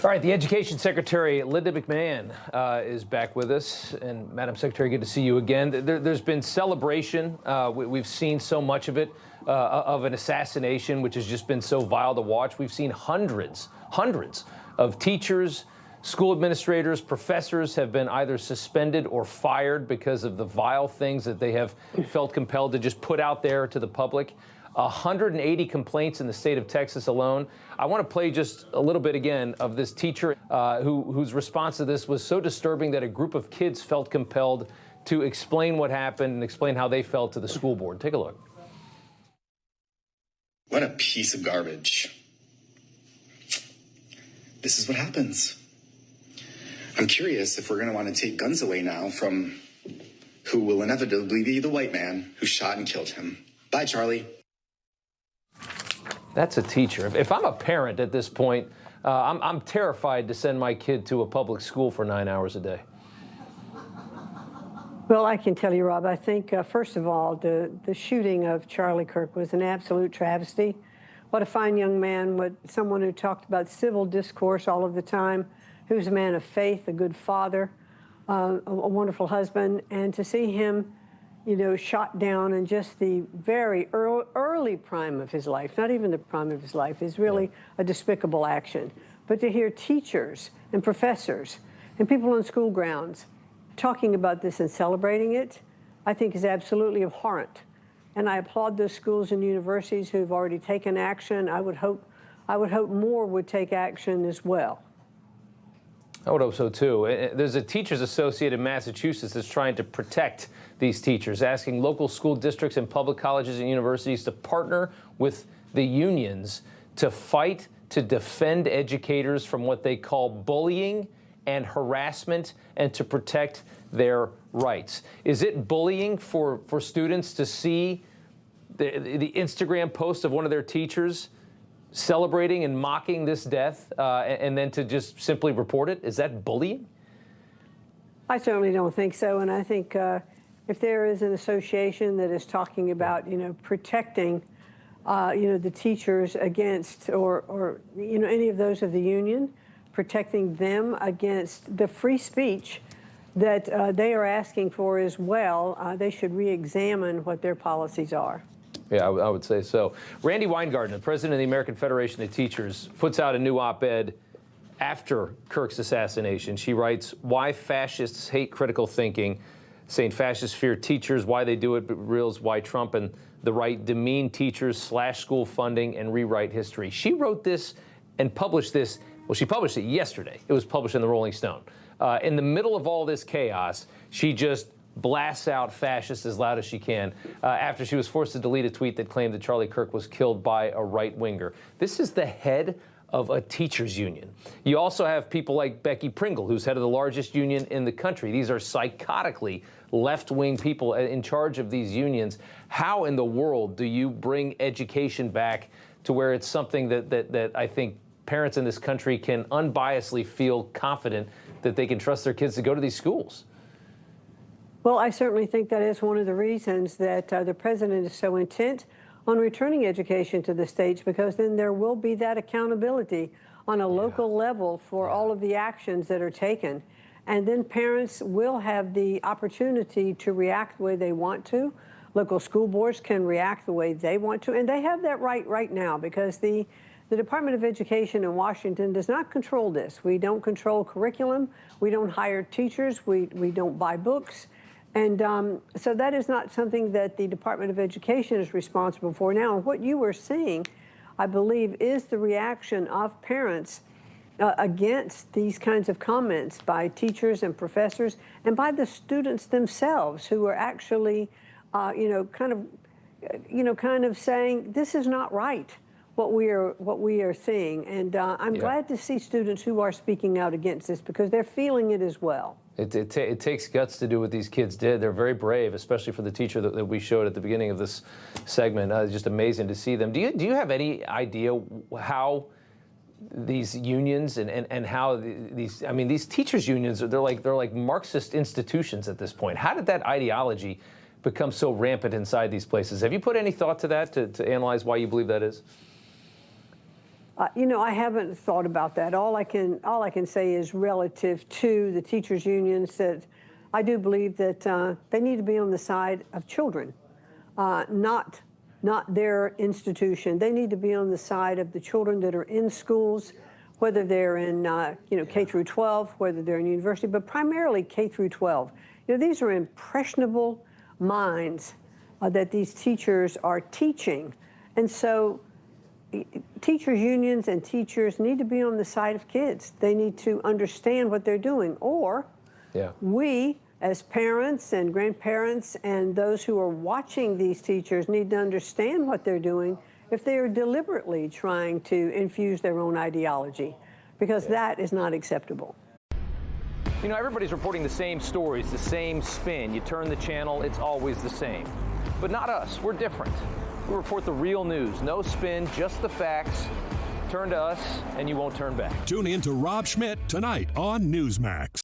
All right, the Education Secretary, Linda McMahon, is back with us. And Madam Secretary, good to see you again. There's been celebration. We've seen so much of it, of an assassination, which has just been so vile to watch. We've seen hundreds of teachers, school administrators, professors have been either suspended or fired because of the vile things that they have felt compelled to just put out there to the public. 180 complaints in the state of Texas alone. I want to play just a little bit again of this teacher whose response to this was so disturbing that a group of kids felt compelled to explain what happened and explain how they felt to the school board. Take a look. What a piece of garbage. This is what happens. I'm curious if we're going to want to take guns away now from who will inevitably be the white man who shot and killed him. Bye, Charlie. That's a teacher. If I'm a parent at this point, I'm terrified to send my kid to a public school for 9 hours a day. Well, I can tell you, Rob, I think, first of all, the shooting of Charlie Kirk was an absolute travesty. What a fine young man, someone who talked about civil discourse all of the time, who was a man of faith, a good father, a wonderful husband, and to see him, you know, shot down in just the very early prime of his life, not even the prime of his life, is really a despicable action. But to hear teachers and professors and people on school grounds talking about this and celebrating it, I think is absolutely abhorrent. And I applaud those schools and universities who've already taken action. I would hope more would take action as well. I would hope so, too. There's a teachers association in Massachusetts that's trying to protect these teachers, asking local school districts and public colleges and universities to partner with the unions to fight to defend educators from what they call bullying and harassment and to protect their rights. Is it bullying for students to see the Instagram post of one of their teachers celebrating and mocking this death and then to just simply report it? Is that bullying? I certainly don't think so. And I think if there is an association that is talking about, you know, protecting, you know, the teachers against or, you know, any of those of the union, protecting them against the free speech that they are asking for as well, they should re-examine what their policies are. Yeah, I would say so. Randi Weingarten, the president of the American Federation of Teachers, puts out a new op-ed after Kirk's assassination. She writes, "Why fascists hate critical thinking," saying fascists fear teachers, why they do it, but reveals why Trump and the right demean teachers, slash school funding, and rewrite history. She wrote this and published this. Well, she published it yesterday. It was published in the Rolling Stone. In the middle of all this chaos, she just blasts out fascists as loud as she can after she was forced to delete a tweet that claimed that Charlie Kirk was killed by a right-winger. This is the head of a teachers union. You also have people like Becky Pringle, who's head of the largest union in the country. These are psychotically left-wing people in charge of these unions. How in the world do you bring education back to where it's something that I think parents in this country can unbiasedly feel confident that they can trust their kids to go to these schools? Well, I certainly think that is one of the reasons that the president is so intent on returning education to the states, because then there will be that accountability on a local level for all of the actions that are taken. And then parents will have the opportunity to react the way they want to. Local school boards can react the way they want to, and they have that right now, because the Department of Education in Washington does not control this. We don't control curriculum. We don't hire teachers. We don't buy books. And so that is not something that the Department of Education is responsible for now. And what you are seeing, I believe, is the reaction of parents against these kinds of comments by teachers and professors and by the students themselves, who are actually, kind of saying this is not right, what we are seeing. And I'm glad to see students who are speaking out against this, because they're feeling it as well. It takes guts to do what these kids did. They're very brave, especially for the teacher that we showed at the beginning of this segment. It's just amazing to see them. Do you have any idea how these unions and how these teachers unions, they're like Marxist institutions at this point? How did that ideology become so rampant inside these places? Have you put any thought to that to analyze why you believe that is? I haven't thought about that. All I can say is relative to the teachers' unions that I do believe that they need to be on the side of children, not their institution. They need to be on the side of the children that are in schools, whether they're in K through 12, whether they're in university, but primarily K through 12. These are impressionable minds that these teachers are teaching, and so teachers' unions and teachers need to be on the side of kids. They need to understand what they're doing, or we, as parents and grandparents and those who are watching these teachers, need to understand what they're doing if they are deliberately trying to infuse their own ideology, because that is not acceptable. Everybody's reporting the same stories, the same spin. You turn the channel, it's always the same. But not us. We're different. We report the real news. No spin, just the facts. Turn to us, and you won't turn back. Tune in to Rob Schmidt tonight on Newsmax.